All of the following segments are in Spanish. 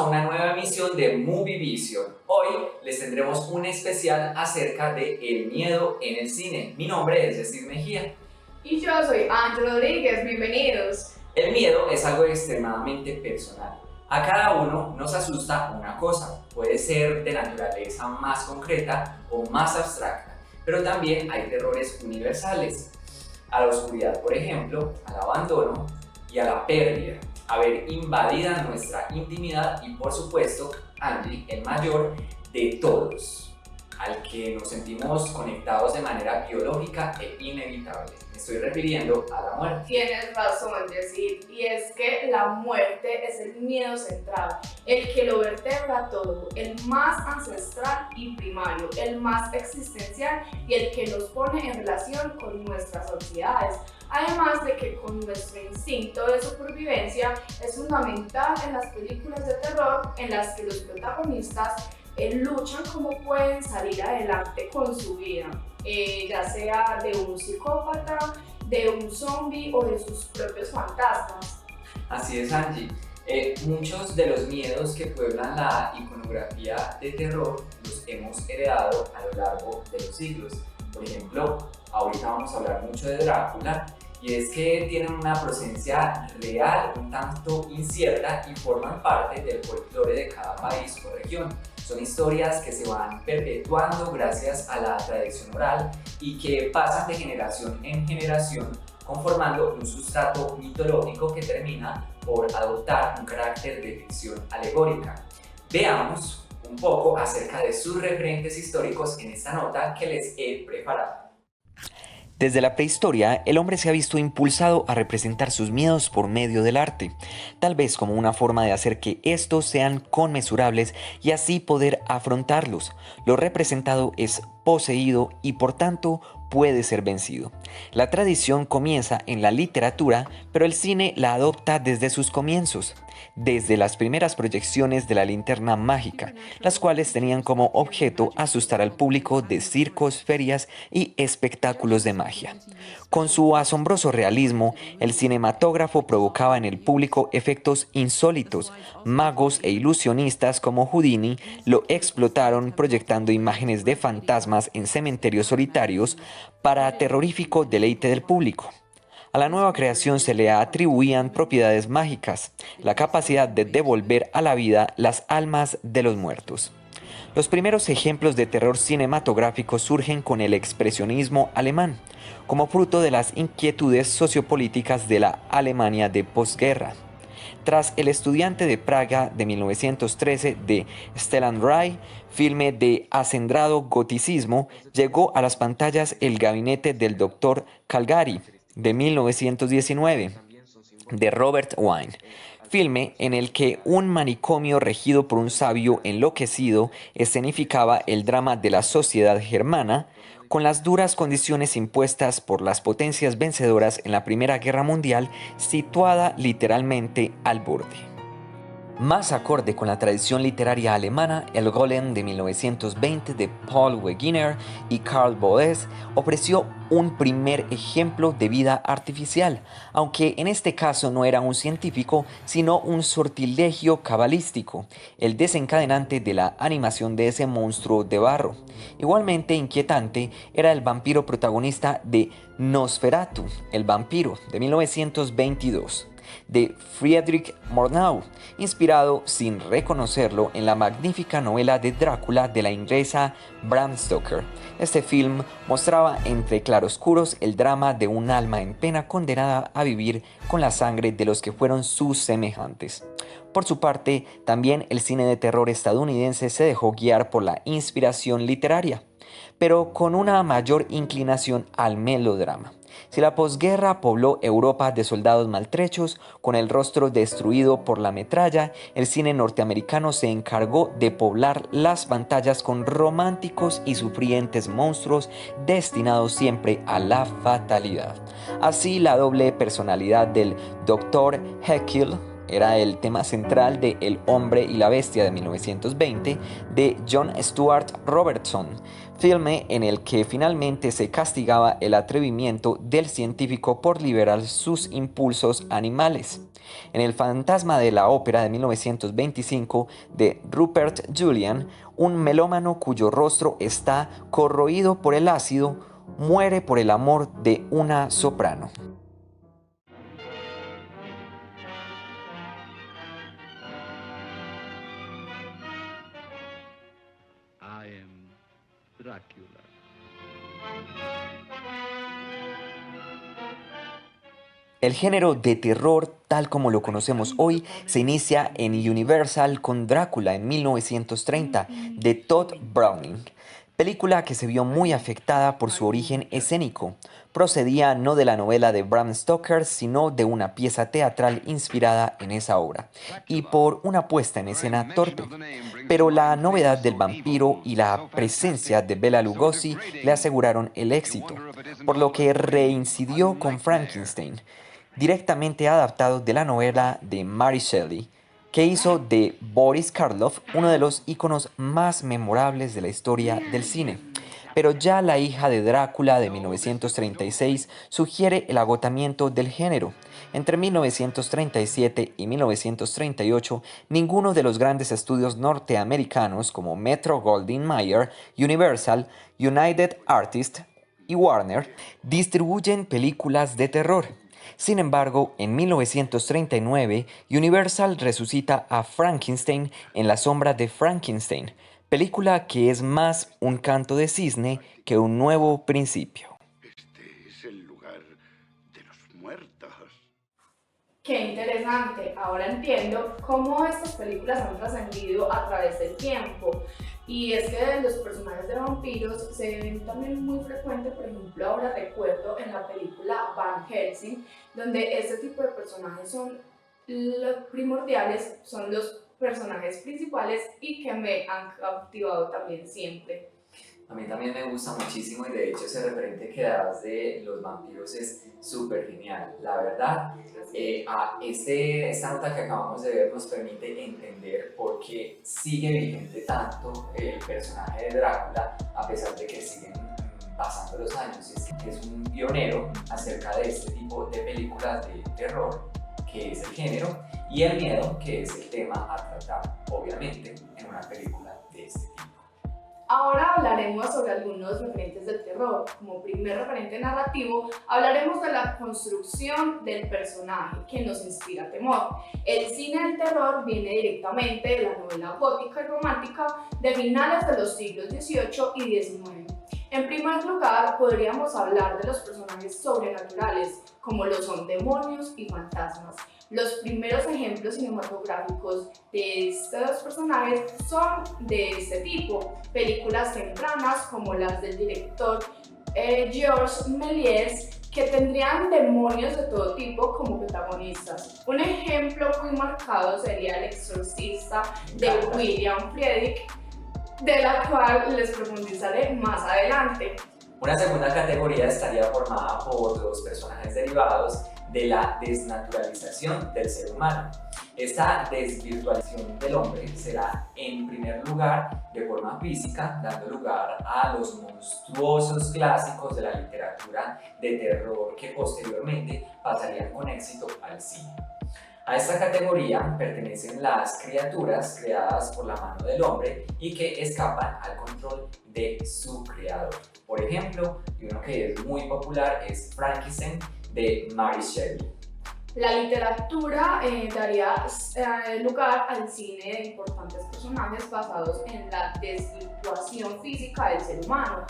una nueva emisión de Movie Vision. Hoy les tendremos un especial acerca de el miedo en el cine. Mi nombre es Jesús Mejía. Y yo soy Ángel Rodríguez, bienvenidos. El miedo es algo extremadamente personal. A cada uno nos asusta una cosa, puede ser de naturaleza más concreta o más abstracta, pero también hay terrores universales. A la oscuridad, por ejemplo, al abandono y a la pérdida, a ver invadida nuestra intimidad y, por supuesto, Angie, el mayor de todos, al que nos sentimos conectados de manera biológica e inevitable. Me estoy refiriendo a la muerte. Tienes razón, Jessie, y es que la muerte es el miedo central, el que lo vertebra todo, el más ancestral y primario, el más existencial y el que nos pone en relación con nuestras sociedades. Además de que con nuestro instinto de supervivencia es fundamental en las películas de terror en las que los protagonistas luchan como pueden salir adelante con su vida, ya sea de un psicópata, de un zombie o de sus propios fantasmas. Así es, Angie. Muchos de los miedos que pueblan la iconografía de terror los hemos heredado a lo largo de los siglos. Por ejemplo, ahorita vamos a hablar mucho de Drácula, y es que tienen una presencia real un tanto incierta y forman parte del folclore de cada país o región. Son historias que se van perpetuando gracias a la tradición oral y que pasan de generación en generación, conformando un sustrato mitológico que termina por adoptar un carácter de ficción alegórica. Veamos un poco acerca de sus referentes históricos en esta nota que les he preparado. Desde la prehistoria, el hombre se ha visto impulsado a representar sus miedos por medio del arte, tal vez como una forma de hacer que estos sean conmensurables y así poder afrontarlos. Lo representado es poseído y por tanto puede ser vencido. La tradición comienza en la literatura, pero el cine la adopta desde sus comienzos, desde las primeras proyecciones de la linterna mágica, las cuales tenían como objeto asustar al público de circos, ferias y espectáculos de magia. Con su asombroso realismo, el cinematógrafo provocaba en el público efectos insólitos. Magos e ilusionistas como Houdini lo explotaron proyectando imágenes de fantasmas en cementerios solitarios para terrorífico deleite del público. A la nueva creación se le atribuían propiedades mágicas, la capacidad de devolver a la vida las almas de los muertos. Los primeros ejemplos de terror cinematográfico surgen con el expresionismo alemán, como fruto de las inquietudes sociopolíticas de la Alemania de posguerra. Tras El estudiante de Praga de 1913 de Stellan Ray, filme de acendrado goticismo, llegó a las pantallas El gabinete del Dr. Caligari de 1919, de Robert Wiene, filme en el que un manicomio regido por un sabio enloquecido escenificaba el drama de la sociedad germana, con las duras condiciones impuestas por las potencias vencedoras en la Primera Guerra Mundial, situada literalmente al borde. Más acorde con la tradición literaria alemana, El Golem de 1920 de Paul Wegener y Karl Boles ofreció un primer ejemplo de vida artificial, aunque en este caso no era un científico, sino un sortilegio cabalístico, el desencadenante de la animación de ese monstruo de barro. Igualmente inquietante era el vampiro protagonista de Nosferatu, el vampiro, de 1922. De Friedrich Murnau, inspirado sin reconocerlo en la magnífica novela de Drácula de la inglesa Bram Stoker. Este film mostraba entre claroscuros el drama de un alma en pena condenada a vivir con la sangre de los que fueron sus semejantes. Por su parte, también el cine de terror estadounidense se dejó guiar por la inspiración literaria, pero con una mayor inclinación al melodrama. Si la posguerra pobló Europa de soldados maltrechos, con el rostro destruido por la metralla, el cine norteamericano se encargó de poblar las pantallas con románticos y sufrientes monstruos destinados siempre a la fatalidad. Así, la doble personalidad del Dr. Jekyll era el tema central de El hombre y la bestia de 1920 de John Stuart Robertson, filme en el que finalmente se castigaba el atrevimiento del científico por liberar sus impulsos animales. En El fantasma de la ópera de 1925 de Rupert Julian, un melómano cuyo rostro está corroído por el ácido muere por el amor de una soprano. I am Dracula. El género de terror, tal como lo conocemos hoy, se inicia en Universal con Drácula en 1930 de Todd Browning, película que se vio muy afectada por su origen escénico. Procedía no de la novela de Bram Stoker, sino de una pieza teatral inspirada en esa obra, y por una puesta en escena torpe. Pero la novedad del vampiro y la presencia de Bela Lugosi le aseguraron el éxito, por lo que reincidió con Frankenstein, directamente adaptado de la novela de Mary Shelley, que hizo de Boris Karloff uno de los íconos más memorables de la historia del cine. Pero ya La hija de Drácula de 1936 sugiere el agotamiento del género. Entre 1937 y 1938, ninguno de los grandes estudios norteamericanos como Metro-Goldwyn-Mayer, Universal, United Artists y Warner distribuyen películas de terror. Sin embargo, en 1939, Universal resucita a Frankenstein en La sombra de Frankenstein, película que es más un canto de cisne que un nuevo principio. Este es el lugar de los muertos. Qué interesante, ahora entiendo cómo estas películas han trascendido a través del tiempo. Y es que los personajes de vampiros se ven también muy frecuente, por ejemplo, ahora recuerdo en la película Van Helsing, donde este tipo de personajes son los primordiales, son los personajes principales y que me han cautivado también siempre. A mí también me gusta muchísimo y de hecho ese referente que das de los vampiros es súper genial. La verdad, esta nota que acabamos de ver nos permite entender por qué sigue vigente tanto el personaje de Drácula a pesar de que siguen pasando los años. Es un pionero acerca de este tipo de películas de terror, que es el género, y el miedo, que es el tema a tratar, obviamente, en una película de este tipo. Ahora hablaremos sobre algunos referentes del terror. Como primer referente narrativo, hablaremos de la construcción del personaje que nos inspira temor. El cine del terror viene directamente de la novela gótica y romántica de finales de los siglos XVIII y XIX. En primer lugar, podríamos hablar de los personajes sobrenaturales, como lo son demonios y fantasmas. Los primeros ejemplos cinematográficos de estos personajes son de este tipo, películas tempranas como las del director Georges Méliès, que tendrían demonios de todo tipo como protagonistas. Un ejemplo muy marcado sería El exorcista de William Friedkin, de la cual les profundizaré más adelante. Una segunda categoría estaría formada por los personajes derivados de la desnaturalización del ser humano. Esta desvirtualización del hombre será en primer lugar de forma física, dando lugar a los monstruosos clásicos de la literatura de terror que posteriormente pasarían con éxito al cine. A esta categoría pertenecen las criaturas creadas por la mano del hombre y que escapan al control de su creador. Por ejemplo, y uno que es muy popular es Frankenstein de Mary Shelley. La literatura daría lugar al cine de importantes personajes basados en la desvirtuación física del ser humano,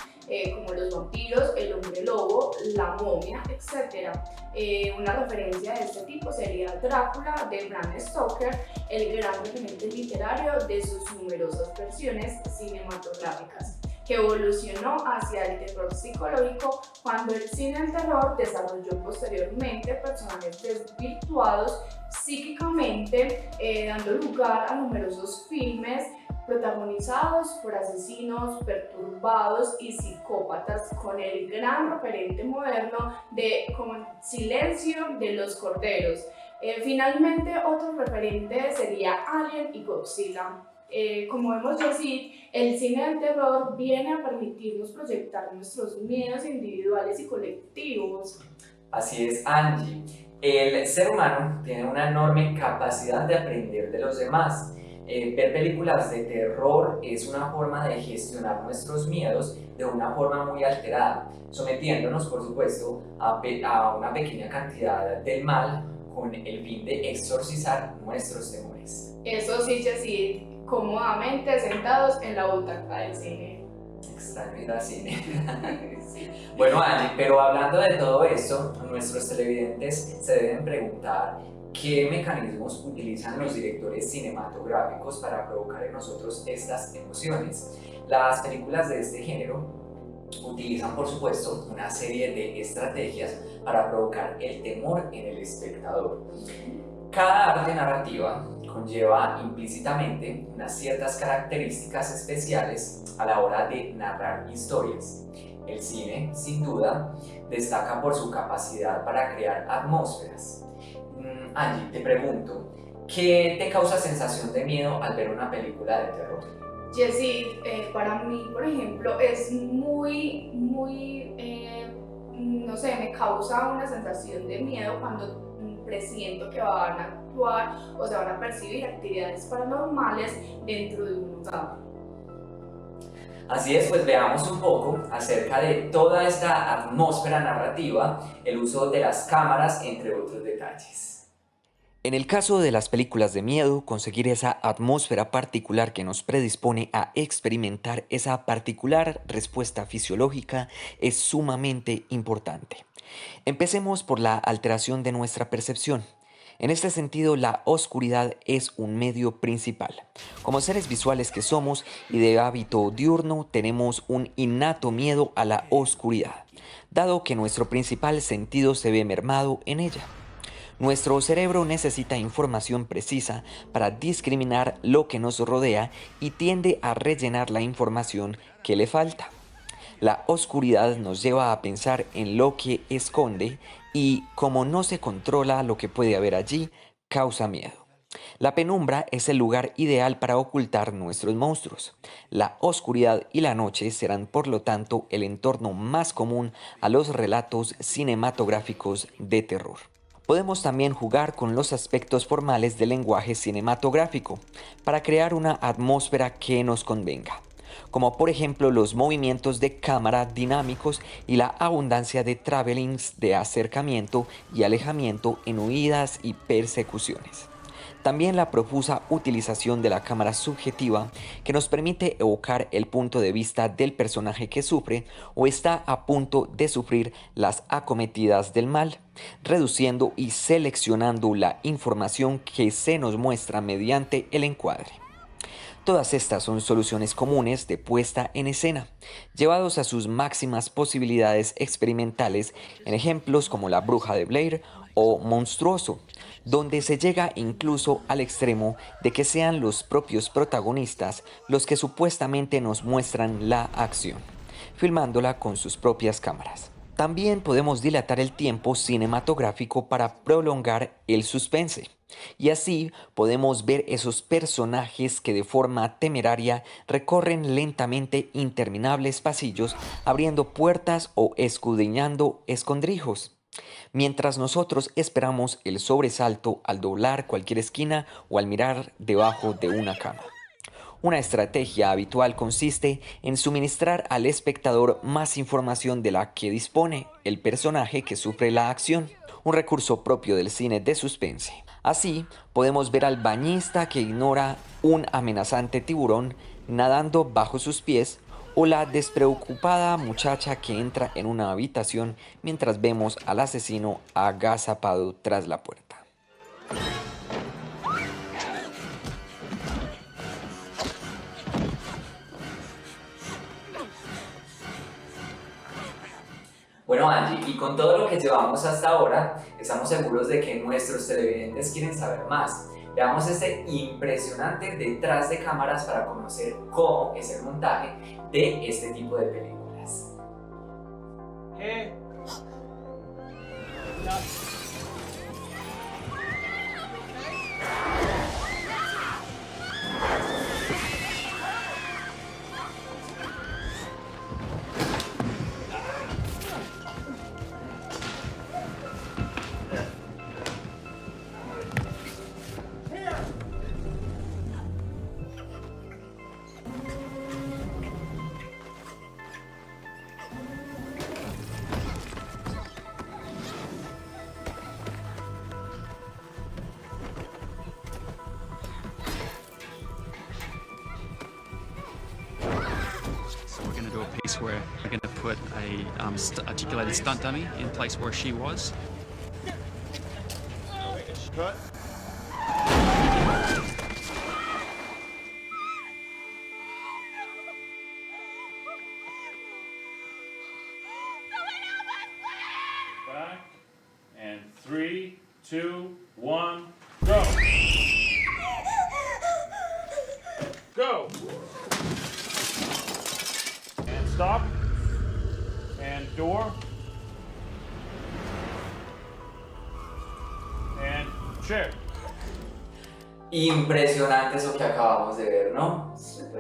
como los vampiros, el hombre lobo, la momia, etc. Una referencia de este tipo sería Drácula de Bram Stoker, el gran referente literario de sus numerosas versiones cinematográficas, que evolucionó hacia el terror psicológico cuando el cine del terror desarrolló posteriormente personajes desvirtuados psíquicamente, dando lugar a numerosos filmes protagonizados por asesinos perturbados y psicópatas, con el gran referente moderno de como Silencio de los Corderos. Finalmente, otro referente sería Alien y Godzilla. Como vemos, Yesid, el cine del terror viene a permitirnos proyectar nuestros miedos individuales y colectivos. Así es, Angie. El ser humano tiene una enorme capacidad de aprender de los demás. Ver películas de terror es una forma de gestionar nuestros miedos de una forma muy alterada, sometiéndonos, por supuesto, a una pequeña cantidad del mal con el fin de exorcizar nuestros temores. Eso sí, Yesid, cómodamente sentados en la butaca del cine. Extraño ir al cine. Sí. Bueno, Angie, pero hablando de todo esto, nuestros televidentes se deben preguntar qué mecanismos utilizan los directores cinematográficos para provocar en nosotros estas emociones. Las películas de este género utilizan, por supuesto, una serie de estrategias para provocar el temor en el espectador. Cada arte narrativa conlleva implícitamente unas ciertas características especiales a la hora de narrar historias. El cine, sin duda, destaca por su capacidad para crear atmósferas. Angie, te pregunto, ¿qué te causa sensación de miedo al ver una película de terror? Yesid, para mí, por ejemplo, es muy, no sé, me causa una sensación de miedo cuando presiento que van a actuar o se van a percibir actividades paranormales dentro de un lugar. Así es, pues veamos un poco acerca de toda esta atmósfera narrativa, el uso de las cámaras, entre otros detalles. En el caso de las películas de miedo, conseguir esa atmósfera particular que nos predispone a experimentar esa particular respuesta fisiológica es sumamente importante. Empecemos por la alteración de nuestra percepción. En este sentido, la oscuridad es un medio principal. Como seres visuales que somos y de hábito diurno, tenemos un innato miedo a la oscuridad, dado que nuestro principal sentido se ve mermado en ella. Nuestro cerebro necesita información precisa para discriminar lo que nos rodea y tiende a rellenar la información que le falta. La oscuridad nos lleva a pensar en lo que esconde y, como no se controla lo que puede haber allí, causa miedo. La penumbra es el lugar ideal para ocultar nuestros monstruos. La oscuridad y la noche serán, por lo tanto, el entorno más común a los relatos cinematográficos de terror. Podemos también jugar con los aspectos formales del lenguaje cinematográfico para crear una atmósfera que nos convenga, como por ejemplo los movimientos de cámara dinámicos y la abundancia de travelings de acercamiento y alejamiento en huidas y persecuciones. También la profusa utilización de la cámara subjetiva que nos permite evocar el punto de vista del personaje que sufre o está a punto de sufrir las acometidas del mal, reduciendo y seleccionando la información que se nos muestra mediante el encuadre. Todas estas son soluciones comunes de puesta en escena, llevados a sus máximas posibilidades experimentales en ejemplos como La Bruja de Blair o Monstruoso, donde se llega incluso al extremo de que sean los propios protagonistas los que supuestamente nos muestran la acción, filmándola con sus propias cámaras. También podemos dilatar el tiempo cinematográfico para prolongar el suspense. Y así podemos ver esos personajes que de forma temeraria recorren lentamente interminables pasillos, abriendo puertas o escudriñando escondrijos, mientras nosotros esperamos el sobresalto al doblar cualquier esquina o al mirar debajo de una cama. Una estrategia habitual consiste en suministrar al espectador más información de la que dispone el personaje que sufre la acción, un recurso propio del cine de suspense. Así, podemos ver al bañista que ignora un amenazante tiburón nadando bajo sus pies o la despreocupada muchacha que entra en una habitación mientras vemos al asesino agazapado tras la puerta. Bueno, Angie, y con todo lo que llevamos hasta ahora, estamos seguros de que nuestros televidentes quieren saber más. Veamos este impresionante detrás de cámaras para conocer cómo es el montaje de este tipo de películas. place where we're going to put a articulated stunt dummy in place where she was. Cut. Back. And 3, 2, 1, go. Go. And stop. And door. And chair. Impresionante eso que acabamos de ver, ¿no?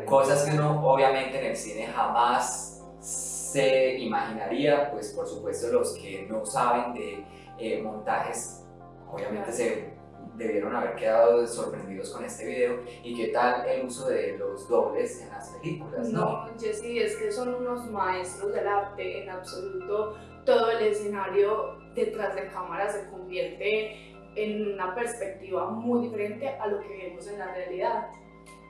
Cosas que uno obviamente en el cine jamás se imaginaría, pues por supuesto los que no saben de montajes obviamente se debieron haber quedado sorprendidos con este video. ¿Y qué tal el uso de los dobles en las películas, no? No, Jessy, es que son unos maestros del arte. En absoluto todo el escenario detrás de cámara se convierte en una perspectiva muy diferente a lo que vemos en la realidad.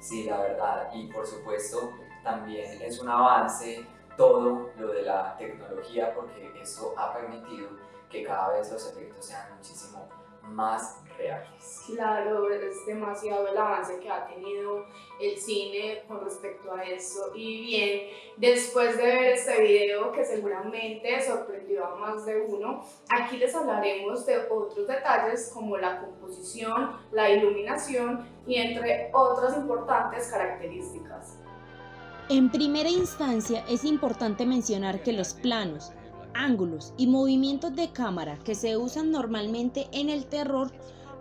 Sí, la verdad, y por supuesto también es un avance todo lo de la tecnología, porque esto ha permitido que cada vez los efectos sean muchísimo más reales. Claro, es demasiado el avance que ha tenido el cine con respecto a eso. Y bien, después de ver este video que seguramente sorprendió a más de uno, aquí les hablaremos de otros detalles como la composición, la iluminación y entre otras importantes características. En primera instancia es importante mencionar que los planos, ángulos y movimientos de cámara que se usan normalmente en el terror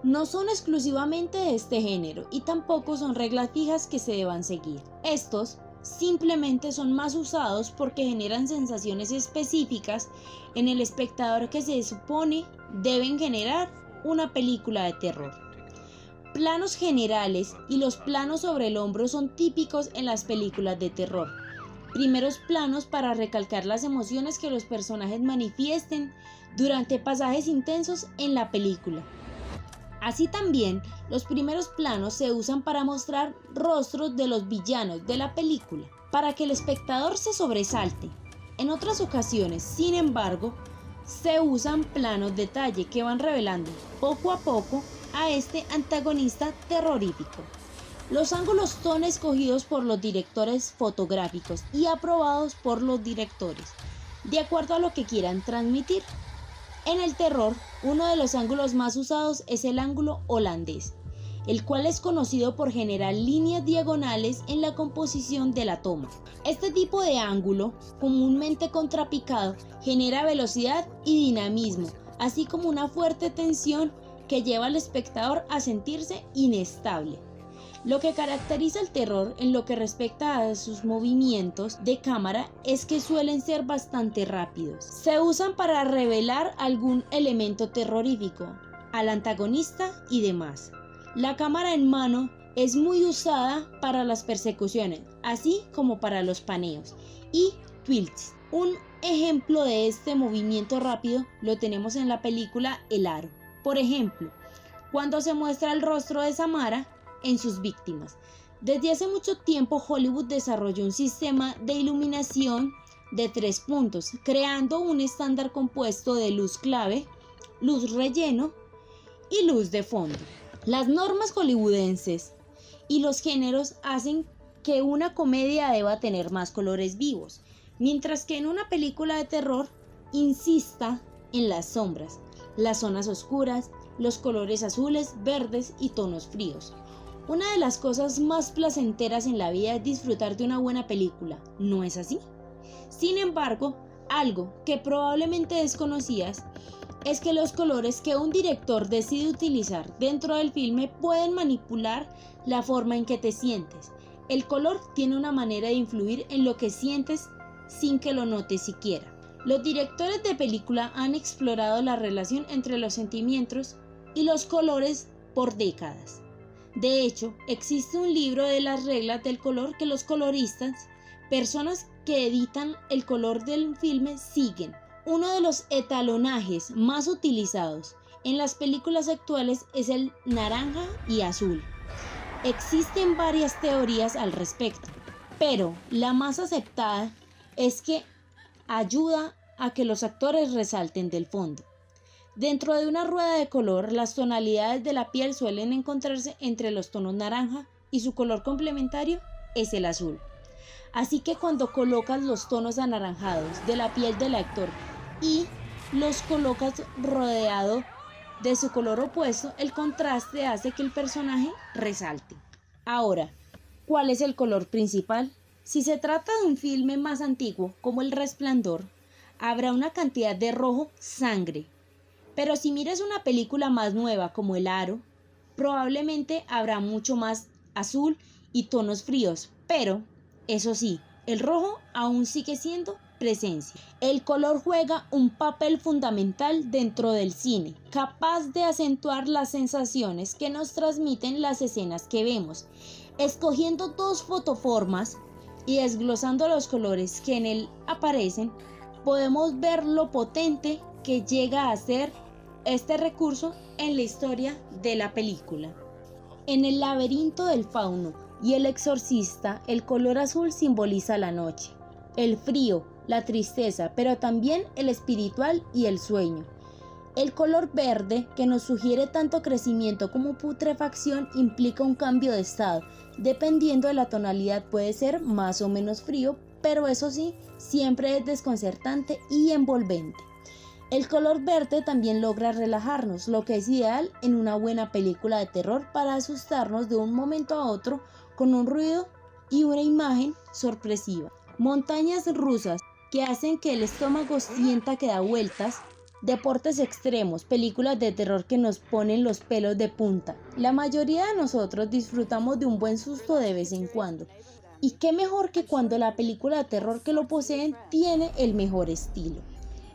no son exclusivamente de este género y tampoco son reglas fijas que se deban seguir. Estos simplemente son más usados porque generan sensaciones específicas en el espectador que se supone deben generar una película de terror. Planos generales y los planos sobre el hombro son típicos en las películas de terror. Primeros planos para recalcar las emociones que los personajes manifiesten durante pasajes intensos en la película. Así también, los primeros planos se usan para mostrar rostros de los villanos de la película, para que el espectador se sobresalte. En otras ocasiones, sin embargo, se usan planos detalle que van revelando poco a poco a este antagonista terrorífico. Los ángulos son escogidos por los directores fotográficos y aprobados por los directores, de acuerdo a lo que quieran transmitir. En el terror, uno de los ángulos más usados es el ángulo holandés, el cual es conocido por generar líneas diagonales en la composición de la toma. Este tipo de ángulo, comúnmente contrapicado, genera velocidad y dinamismo, así como una fuerte tensión que lleva al espectador a sentirse inestable. Lo que caracteriza el terror en lo que respecta a sus movimientos de cámara es que suelen ser bastante rápidos. Se usan para revelar algún elemento terrorífico, al antagonista y demás. La cámara en mano es muy usada para las persecuciones, así como para los paneos y twists. Un ejemplo de este movimiento rápido lo tenemos en la película El Aro. Por ejemplo, cuando se muestra el rostro de Samara en sus víctimas. Desde hace mucho tiempo Hollywood desarrolló un sistema de iluminación de 3 puntos, creando un estándar compuesto de luz clave, luz relleno y luz de fondo. Las normas hollywoodenses y los géneros hacen que una comedia deba tener más colores vivos, mientras que en una película de terror insista en las sombras, las zonas oscuras, los colores azules, verdes y tonos fríos. Una de las cosas más placenteras en la vida es disfrutar de una buena película, ¿no es así? Sin embargo, algo que probablemente desconocías es que los colores que un director decide utilizar dentro del filme pueden manipular la forma en que te sientes. El color tiene una manera de influir en lo que sientes sin que lo notes siquiera. Los directores de película han explorado la relación entre los sentimientos y los colores por décadas. De hecho, existe un libro de las reglas del color que los coloristas, personas que editan el color del filme, siguen. Uno de los etalonajes más utilizados en las películas actuales es el naranja y azul. Existen varias teorías al respecto, pero la más aceptada es que ayuda a que los actores resalten del fondo. Dentro de una rueda de color, las tonalidades de la piel suelen encontrarse entre los tonos naranja y su color complementario es el azul. Así que cuando colocas los tonos anaranjados de la piel del actor y los colocas rodeado de su color opuesto, el contraste hace que el personaje resalte. Ahora, ¿cuál es el color principal? Si se trata de un filme más antiguo, como El Resplandor, habrá una cantidad de rojo sangre. Pero si miras una película más nueva como El Aro, probablemente habrá mucho más azul y tonos fríos. Pero, eso sí, el rojo aún sigue siendo presencia. El color juega un papel fundamental dentro del cine, capaz de acentuar las sensaciones que nos transmiten las escenas que vemos. Escogiendo dos fotoformas y desglosando los colores que en él aparecen, podemos ver lo potente que llega a ser este recurso en la historia de la película. En El laberinto del fauno y El exorcista, el color azul simboliza la noche, el frío, la tristeza, pero también el espiritual y el sueño. El color verde, que nos sugiere tanto crecimiento como putrefacción, implica un cambio de estado. Dependiendo de la tonalidad puede ser más o menos frío, pero eso sí, siempre es desconcertante y envolvente. El color verde también logra relajarnos, lo que es ideal en una buena película de terror para asustarnos de un momento a otro con un ruido y una imagen sorpresiva. Montañas rusas que hacen que el estómago sienta que da vueltas, deportes extremos, películas de terror que nos ponen los pelos de punta. La mayoría de nosotros disfrutamos de un buen susto de vez en cuando. Y qué mejor que cuando la película de terror que lo poseen tiene el mejor estilo.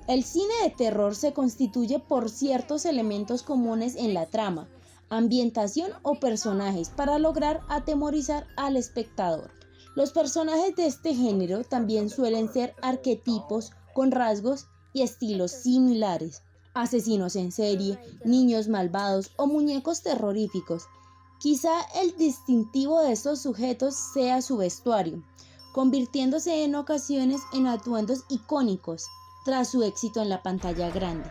El cine de terror se constituye por ciertos elementos comunes en la trama, ambientación o personajes para lograr atemorizar al espectador. Los personajes de este género también suelen ser arquetipos con rasgos y estilos similares. Asesinos en serie, niños malvados o muñecos terroríficos. Quizá el distintivo de estos sujetos sea su vestuario, convirtiéndose en ocasiones en atuendos icónicos tras su éxito en la pantalla grande,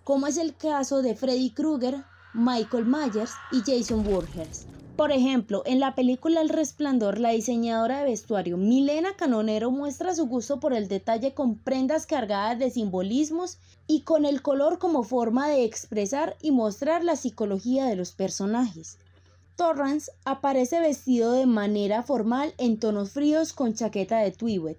como es el caso de Freddy Krueger, Michael Myers y Jason Voorhees. Por ejemplo, en la película El Resplandor, la diseñadora de vestuario Milena Canonero muestra su gusto por el detalle con prendas cargadas de simbolismos y con el color como forma de expresar y mostrar la psicología de los personajes. Torrance aparece vestido de manera formal en tonos fríos con chaqueta de tweed,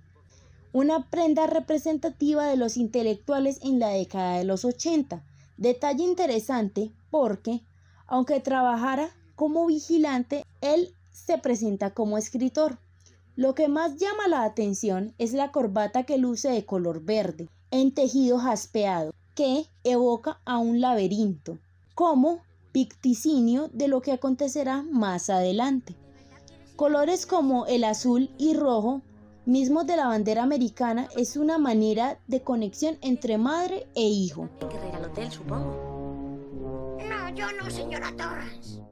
una prenda representativa de los intelectuales en la década de los 80. Detalle interesante porque, aunque trabajara como vigilante, él se presenta como escritor. Lo que más llama la atención es la corbata que luce de color verde, en tejido jaspeado, que evoca a un laberinto, como vaticinio de lo que acontecerá más adelante. Colores como el azul y rojo, mismos de la bandera americana, es una manera de conexión entre madre e hijo. ¿Que ir al hotel, supongo? No, yo no, señora Torrance.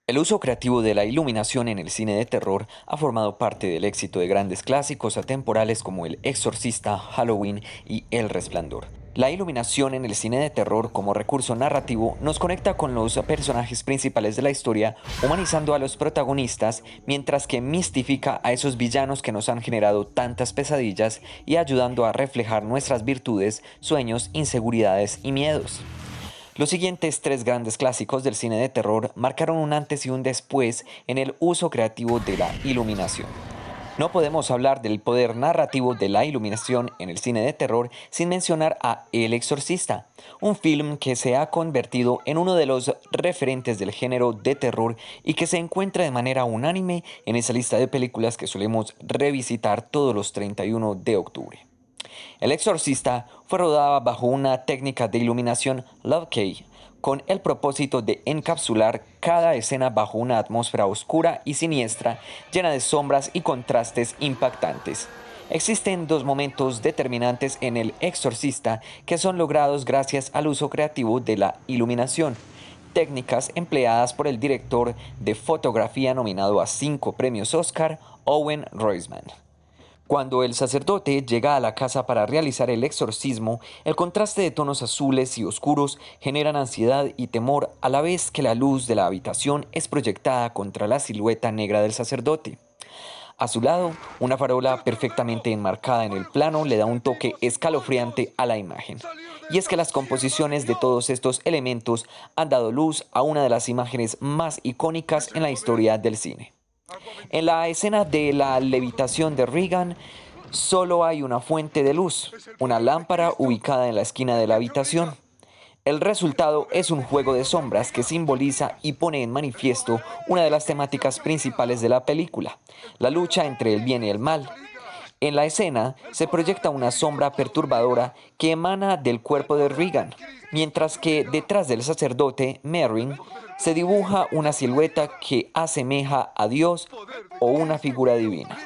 El uso creativo de la iluminación en el cine de terror ha formado parte del éxito de grandes clásicos atemporales como El Exorcista, Halloween y El Resplandor. La iluminación en el cine de terror como recurso narrativo nos conecta con los personajes principales de la historia, humanizando a los protagonistas, mientras que mistifica a esos villanos que nos han generado tantas pesadillas y ayudando a reflejar nuestras virtudes, sueños, inseguridades y miedos. Los siguientes tres grandes clásicos del cine de terror marcaron un antes y un después en el uso creativo de la iluminación. No podemos hablar del poder narrativo de la iluminación en el cine de terror sin mencionar a El Exorcista, un film que se ha convertido en uno de los referentes del género de terror y que se encuentra de manera unánime en esa lista de películas que solemos revisitar todos los 31 de octubre. El Exorcista fue rodada bajo una técnica de iluminación Love-K, con el propósito de encapsular cada escena bajo una atmósfera oscura y siniestra, llena de sombras y contrastes impactantes. Existen dos momentos determinantes en El Exorcista que son logrados gracias al uso creativo de la iluminación, técnicas empleadas por el director de fotografía nominado a 5 premios Oscar, Owen Roizman. Cuando el sacerdote llega a la casa para realizar el exorcismo, el contraste de tonos azules y oscuros generan ansiedad y temor a la vez que la luz de la habitación es proyectada contra la silueta negra del sacerdote. A su lado, una farola perfectamente enmarcada en el plano le da un toque escalofriante a la imagen. Y es que las composiciones de todos estos elementos han dado luz a una de las imágenes más icónicas en la historia del cine. En la escena de la levitación de Regan, solo hay una fuente de luz, una lámpara ubicada en la esquina de la habitación. El resultado es un juego de sombras que simboliza y pone en manifiesto una de las temáticas principales de la película, la lucha entre el bien y el mal. En la escena se proyecta una sombra perturbadora que emana del cuerpo de Regan, mientras que detrás del sacerdote, Merrin, se dibuja una silueta que asemeja a Dios o una figura divina.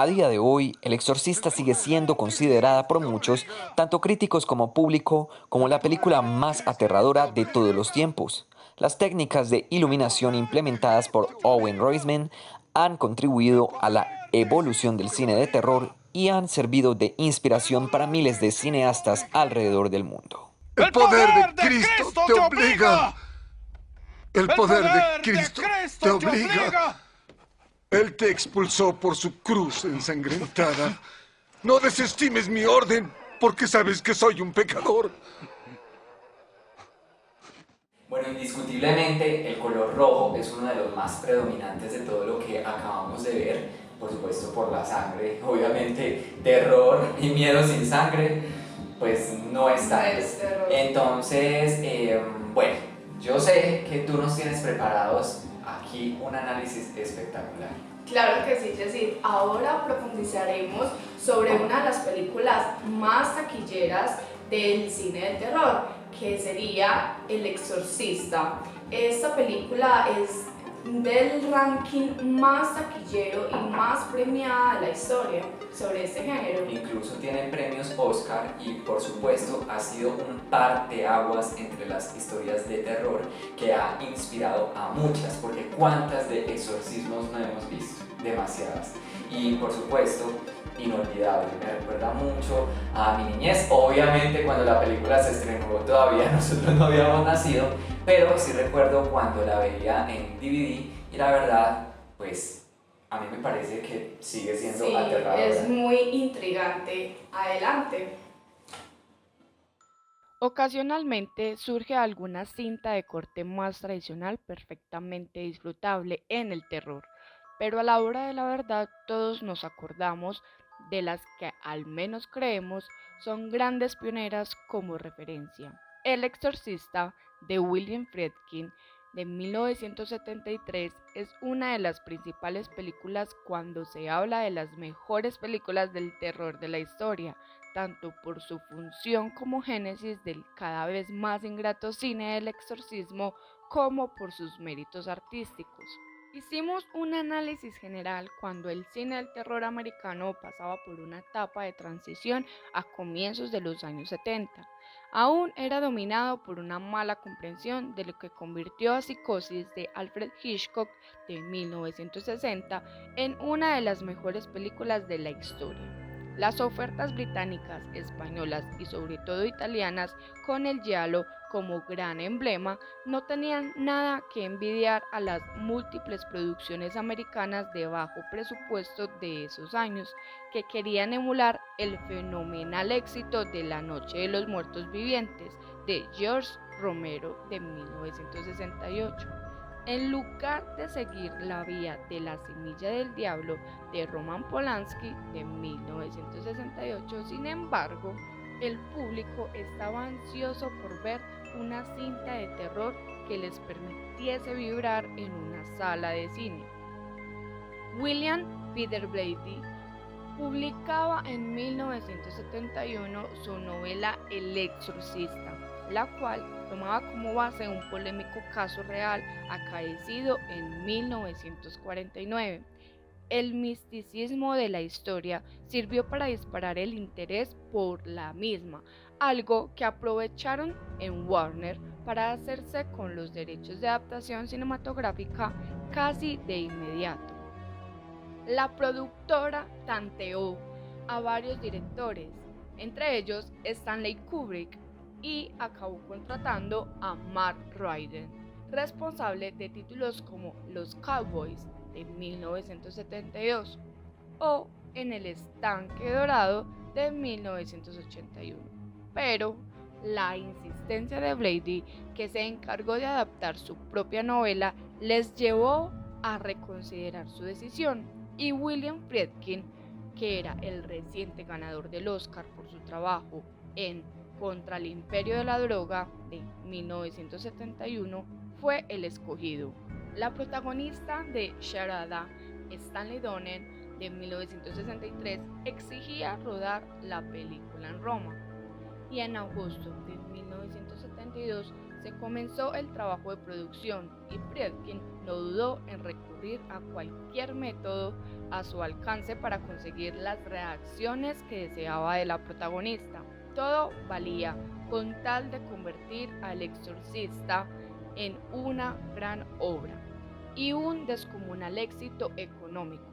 A día de hoy, El Exorcista sigue siendo considerada por muchos, tanto críticos como público, como la película más aterradora de todos los tiempos. Las técnicas de iluminación implementadas por Owen Roizman han contribuido a la evolución del cine de terror y han servido de inspiración para miles de cineastas alrededor del mundo. ¡El poder de Cristo te obliga! ¡El poder de Cristo te obliga! Él te expulsó por su cruz ensangrentada. No desestimes mi orden, porque sabes que soy un pecador. Bueno, indiscutiblemente el color rojo es uno de los más predominantes de todo lo que acabamos de ver, por supuesto por la sangre, obviamente terror y miedo sin sangre, pues no es tanto. Entonces, bueno, yo sé que tú nos tienes preparados aquí un análisis espectacular. Claro que sí, Jessie. Ahora profundizaremos sobre una de las películas más taquilleras del cine del terror, que sería El Exorcista. Esta película es del ranking más taquillero y más premiada de la historia sobre este género. Incluso tiene premios Oscar y por supuesto ha sido un parteaguas entre las historias de terror que ha inspirado a muchas, porque cuántas de exorcismos no hemos visto, demasiadas. Y por supuesto, inolvidable, me recuerda mucho a mi niñez. Obviamente cuando la película se estrenó todavía nosotros no habíamos nacido, pero sí recuerdo cuando la veía en DVD y la verdad, pues a mí me parece que sigue siendo aterradora. Es muy intrigante. Adelante. Ocasionalmente surge alguna cinta de corte más tradicional perfectamente disfrutable en el terror, pero a la hora de la verdad todos nos acordamos de las que al menos creemos son grandes pioneras como referencia. El Exorcista de William Friedkin de 1973 es una de las principales películas cuando se habla de las mejores películas del terror de la historia, tanto por su función como génesis del cada vez más ingrato cine del exorcismo como por sus méritos artísticos. Hicimos un análisis general cuando el cine del terror americano pasaba por una etapa de transición a comienzos de los años 70. Aún era dominado por una mala comprensión de lo que convirtió a Psicosis de Alfred Hitchcock de 1960 en una de las mejores películas de la historia. Las ofertas británicas, españolas y sobre todo italianas, con el giallo como gran emblema, no tenían nada que envidiar a las múltiples producciones americanas de bajo presupuesto de esos años, que querían emular el fenomenal éxito de La Noche de los Muertos Vivientes de George Romero de 1968. En lugar de seguir la vía de La Semilla del Diablo de Roman Polanski de 1968, sin embargo, el público estaba ansioso por ver una cinta de terror que les permitiese vibrar en una sala de cine. William Peter Blatty publicaba en 1971 su novela El Exorcista, la cual tomaba como base un polémico caso real acaecido en 1949. El misticismo de la historia sirvió para disparar el interés por la misma, algo que aprovecharon en Warner para hacerse con los derechos de adaptación cinematográfica casi de inmediato. La productora tanteó a varios directores, entre ellos Stanley Kubrick, y acabó contratando a Matt Ryden, responsable de títulos como Los Cowboys de 1972 o En el estanque dorado de 1981. Pero la insistencia de Blady, que se encargó de adaptar su propia novela, les llevó a reconsiderar su decisión, y William Friedkin, que era el reciente ganador del Oscar por su trabajo en Contra el Imperio de la Droga de 1971, fue el escogido. La protagonista de Charada, Stanley Donen, de 1963, exigía rodar la película en Roma, y en agosto de 1972 se comenzó el trabajo de producción, y Friedkin no dudó en recurrir a cualquier método a su alcance para conseguir las reacciones que deseaba de la protagonista. Todo valía con tal de convertir al Exorcista en una gran obra y un descomunal éxito económico.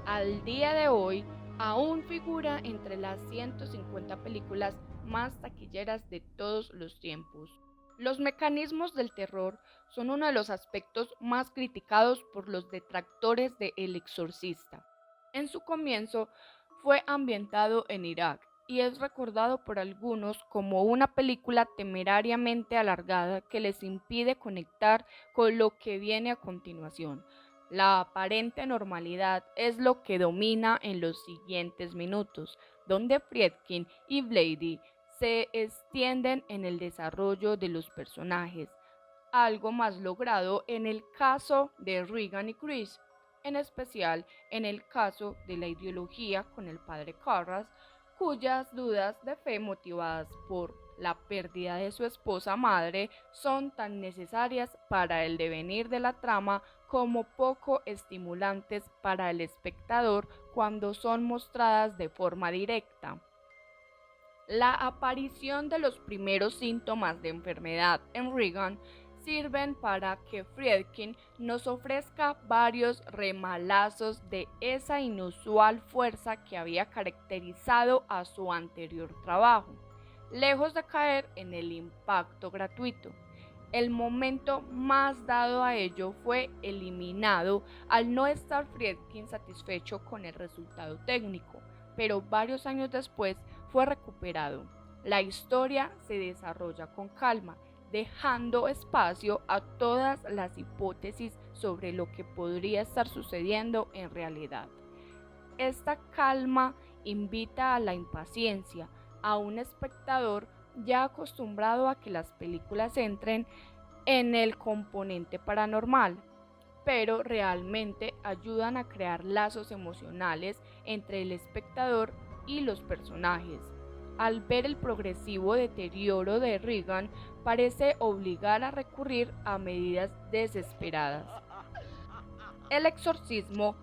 Al día de hoy, aún figura entre las 150 películas más taquilleras de todos los tiempos. Los mecanismos del terror son uno de los aspectos más criticados por los detractores de El Exorcista. En su comienzo fue ambientado en Irak y es recordado por algunos como una película temerariamente alargada que les impide conectar con lo que viene a continuación. La aparente normalidad es lo que domina en los siguientes minutos, donde Friedkin y Blady se extienden en el desarrollo de los personajes, algo más logrado en el caso de Regan y Chris, en especial en el caso de la ideología con el padre Carras, cuyas dudas de fe motivadas por la pérdida de su esposa madre son tan necesarias para el devenir de la trama como poco estimulantes para el espectador cuando son mostradas de forma directa. La aparición de los primeros síntomas de enfermedad en Regan sirven para que Friedkin nos ofrezca varios remalazos de esa inusual fuerza que había caracterizado a su anterior trabajo, lejos de caer en el impacto gratuito. El momento más dado a ello fue eliminado al no estar Friedkin satisfecho con el resultado técnico, pero varios años después fue recuperado. La historia se desarrolla con calma, dejando espacio a todas las hipótesis sobre lo que podría estar sucediendo en realidad. Esta calma invita a la impaciencia a un espectador ya acostumbrado a que las películas entren en el componente paranormal, pero realmente ayudan a crear lazos emocionales entre el espectador y los personajes. Al ver el progresivo deterioro de Regan, parece obligar a recurrir a medidas desesperadas. El exorcismo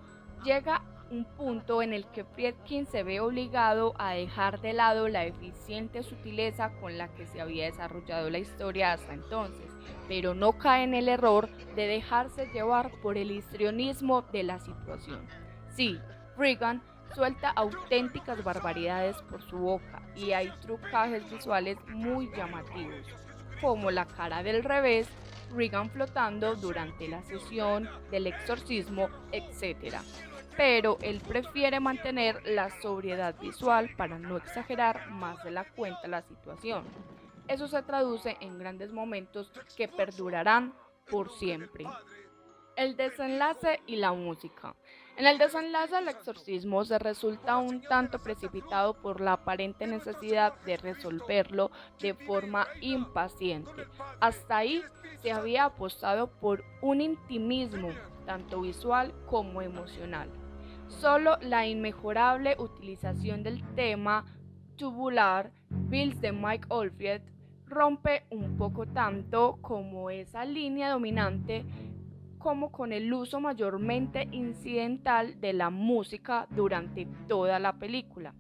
llega a un punto en el que Friedkin se ve obligado a dejar de lado la eficiente sutileza con la que se había desarrollado la historia hasta entonces, pero no cae en el error de dejarse llevar por el histrionismo de la situación. Sí, Regan suelta auténticas barbaridades por su boca y hay trucajes visuales muy llamativos, como la cara del revés, Regan flotando durante la sesión del exorcismo, etc. Pero él prefiere mantener la sobriedad visual para no exagerar más de la cuenta la situación. Eso se traduce en grandes momentos que perdurarán por siempre. El desenlace y la música. En el desenlace del exorcismo se resulta un tanto precipitado por la aparente necesidad de resolverlo de forma impaciente. Hasta ahí se había apostado por un intimismo, tanto visual como emocional. Solo la inmejorable utilización del tema Tubular Bills de Mike Oldfield rompe un poco tanto como esa línea dominante como con el uso mayormente incidental de la música durante toda la película,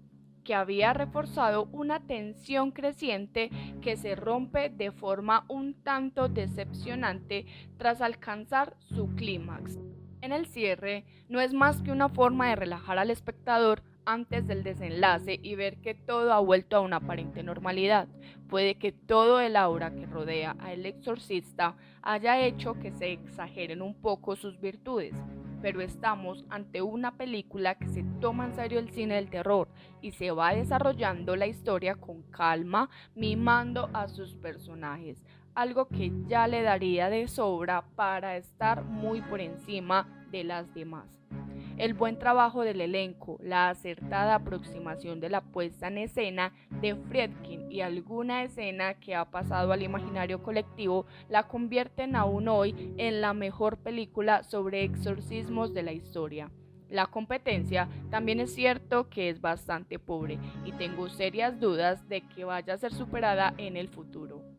que había reforzado una tensión creciente que se rompe de forma un tanto decepcionante tras alcanzar su clímax. En el cierre, no es más que una forma de relajar al espectador antes del desenlace y ver que todo ha vuelto a una aparente normalidad. Puede que todo el aura que rodea al exorcista haya hecho que se exageren un poco sus virtudes, pero estamos ante una película que se toma en serio el cine del terror y se va desarrollando la historia con calma, mimando a sus personajes, algo que ya le daría de sobra para estar muy por encima de las demás. El buen trabajo del elenco, la acertada aproximación de la puesta en escena de Friedkin y alguna escena que ha pasado al imaginario colectivo la convierten aún hoy en la mejor película sobre exorcismos de la historia. La competencia también es cierto que es bastante pobre y tengo serias dudas de que vaya a ser superada en el futuro.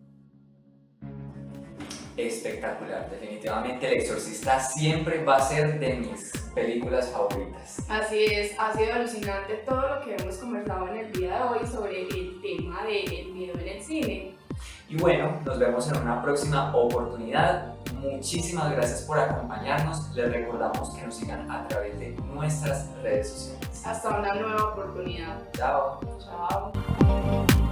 Espectacular, definitivamente El Exorcista siempre va a ser de mis películas favoritas. Así es, ha sido alucinante todo lo que hemos conversado en el día de hoy sobre el tema del miedo en el cine. Y bueno, nos vemos en una próxima oportunidad. Muchísimas gracias por acompañarnos. Les recordamos que nos sigan a través de nuestras redes sociales. Hasta una nueva oportunidad. Chao. Chao.